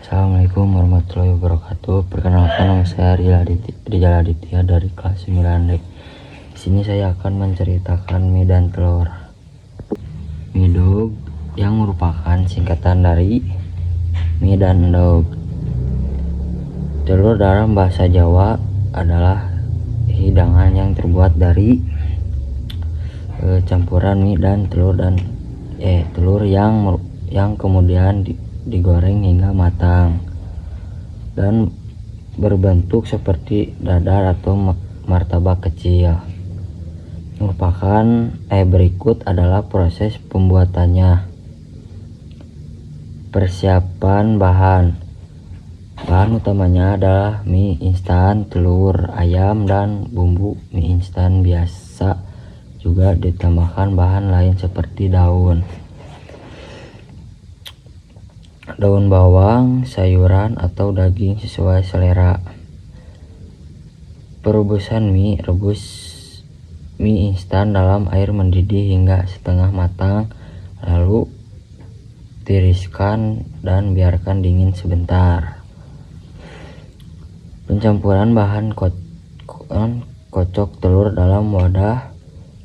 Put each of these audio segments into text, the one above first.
Assalamualaikum warahmatullahi wabarakatuh. Perkenalkan, nama saya Rizal Aditya dari kelas 9D. Di sini saya akan menceritakan mie dan telur. Mie dog yang merupakan singkatan dari mie dan dog. Telur dalam bahasa Jawa adalah hidangan yang terbuat dari campuran mie dan telur yang kemudian digoreng hingga matang dan berbentuk seperti dadar atau martabak kecil. Berikut adalah proses pembuatannya. Persiapan bahan utamanya adalah mie instan, telur, ayam, dan bumbu mie instan biasa. Juga ditambahkan bahan lain seperti daun bawang, sayuran, atau daging sesuai selera. Perebusan mie: rebus mie instan dalam air mendidih hingga setengah matang, lalu tiriskan dan biarkan dingin sebentar. Pencampuran bahan: kocok telur dalam wadah,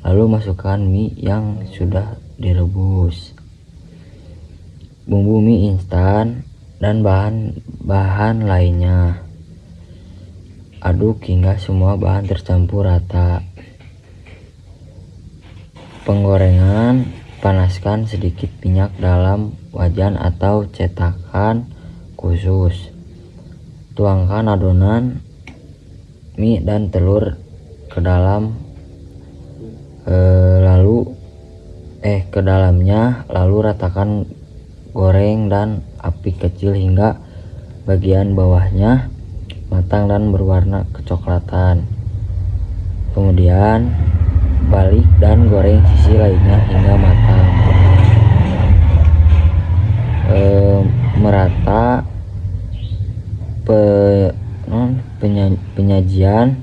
lalu masukkan mie yang sudah direbus, bumbu mie instan, dan bahan lainnya. Aduk hingga semua bahan tercampur rata. Penggorengan: panaskan sedikit minyak dalam wajan atau cetakan khusus. Tuangkan adonan mie dan telur ke dalamnya, lalu ratakan, goreng dan api kecil hingga bagian bawahnya matang dan berwarna kecoklatan. Kemudian balik dan goreng sisi lainnya hingga matang merata. Penyajian: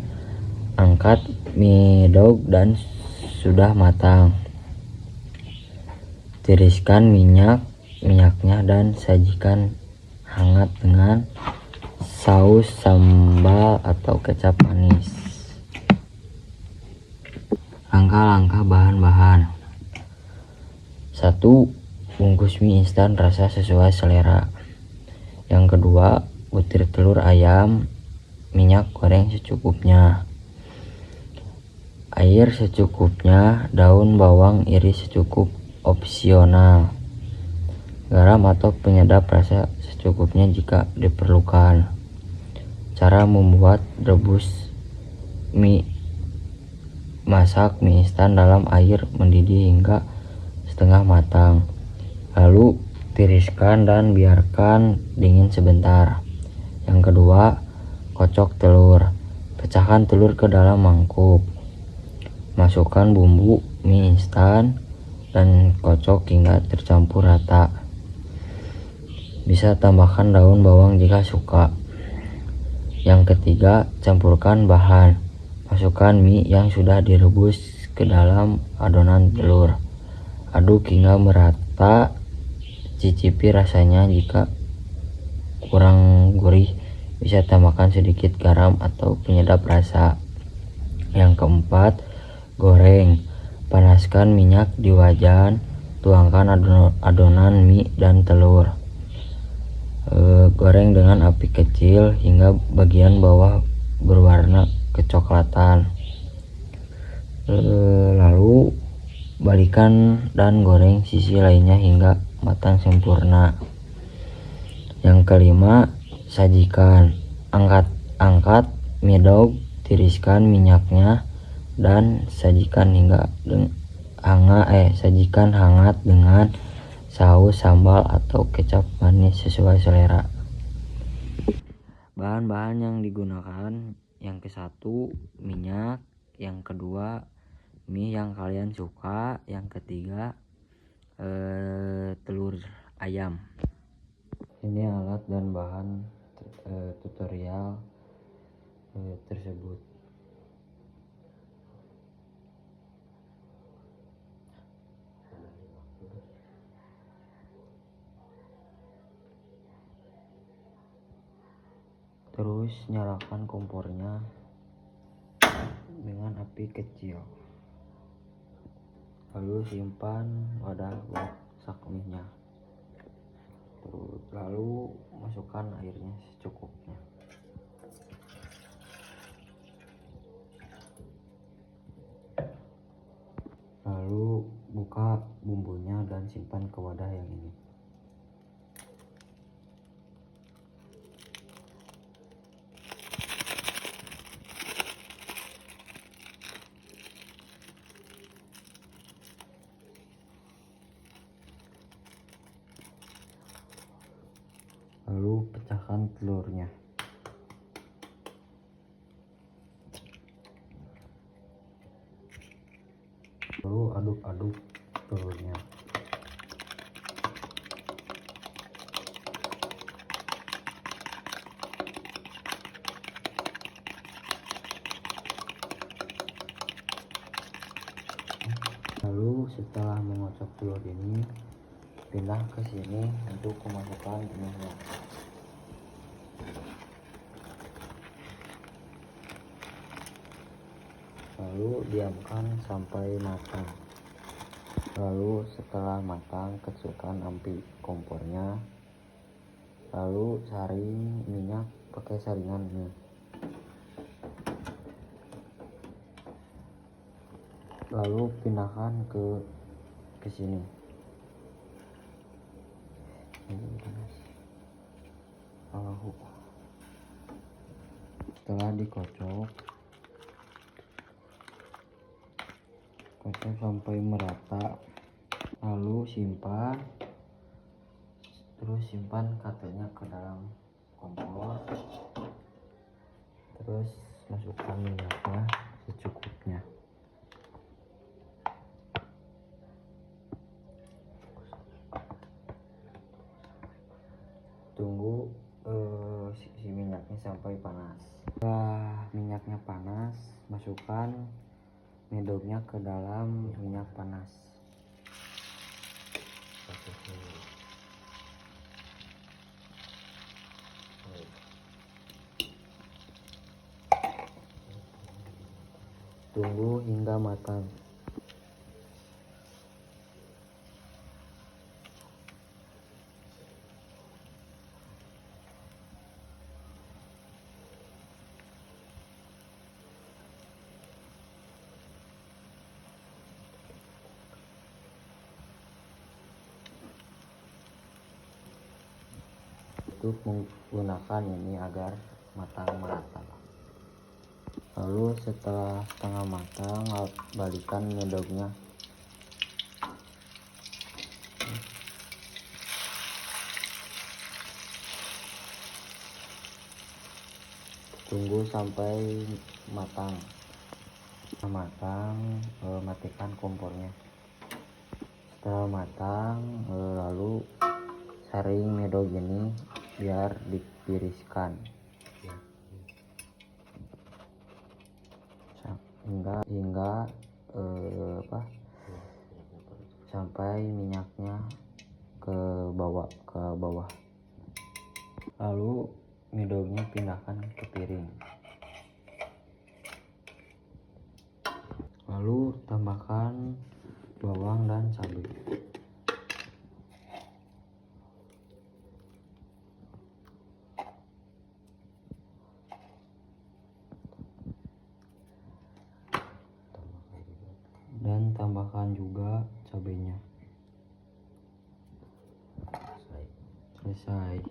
angkat mie dog dan sudah matang, tiriskan minyaknya dan sajikan hangat dengan saus sambal atau kecap manis. Langkah-langkah bahan-bahan: 1. Bungkus mie instan rasa sesuai selera. Yang kedua, butir telur ayam, minyak goreng secukupnya, air secukupnya, daun bawang iris secukup, opsional, garam atau penyedap rasa secukupnya jika diperlukan. Cara membuat: rebus mie. Masak mie instan dalam air mendidih hingga setengah matang, lalu tiriskan dan biarkan dingin sebentar. Yang kedua, kocok telur. Pecahkan telur ke dalam mangkuk, masukkan bumbu mie instan dan kocok hingga tercampur rata. Bisa tambahkan daun bawang jika suka. Yang ketiga, campurkan bahan. Masukkan mie yang sudah direbus ke dalam adonan telur. Aduk hingga merata. Cicipi rasanya, jika kurang gurih bisa tambahkan sedikit garam atau penyedap rasa. Yang keempat, goreng. Panaskan minyak di wajan, tuangkan adonan mie dan telur. Goreng dengan api kecil hingga bagian bawah berwarna kecoklatan. Lalu balikan dan goreng sisi lainnya hingga matang sempurna. Yang kelima, sajikan. Angkat mie dog, tiriskan minyaknya, dan sajikan hangat dengan saus sambal atau kecap manis sesuai selera. Bahan-bahan yang digunakan: yang ke-1, minyak. Yang kedua, mie yang kalian suka. Yang ketiga, telur ayam. Ini alat dan bahan tutorial tersebut. Terus nyalakan kompornya dengan api kecil, lalu simpan wadah buat sak minyak. Terus lalu masukkan airnya secukupnya. Lalu buka bumbunya dan simpan ke wadah yang ini. Lalu pecahkan telurnya. Lalu aduk-aduk telurnya. Lalu setelah mengocok telur ini, pindah ke sini untuk memasukkan minyak. Lalu diamkan sampai matang. Lalu setelah matang, kecilkan api kompornya. Lalu saring minyak pakai saringan ini. Lalu pindahkan ke sini. Ini panas. Setelah dikocok, kocok sampai merata, lalu simpan. Terus simpan katanya ke dalam kompor. Terus masukkan minyaknya secukupnya. Tunggu si minyaknya sampai panas. Setelah minyaknya panas, masukkan medognya ke dalam minyak panas. Tunggu hingga matang. Untuk menggunakan ini agar matang merata. Lalu setelah setengah matang, balikan medognya. Tunggu sampai matang. Matikan kompornya. Setelah matang, lalu saring medog ini biar ditiriskan hingga sampai minyaknya ke bawah. Lalu medognya pindahkan ke piring. Lalu tambahkan bawang dan cabai. Dan tambahkan juga cabenya. Selesai.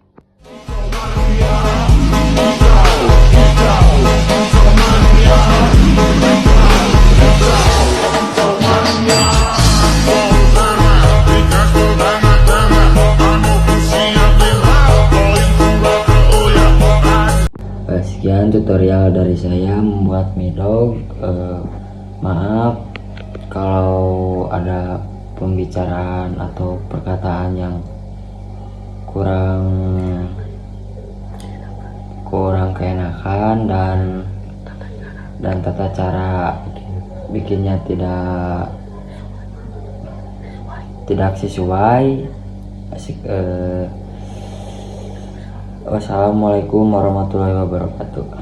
Sekian tutorial dari saya membuat medog. Maaf kalau ada pembicaraan atau perkataan yang kurang keenakan dan tata cara bikinnya tidak sesuai. Wassalamualaikum warahmatullahi wabarakatuh.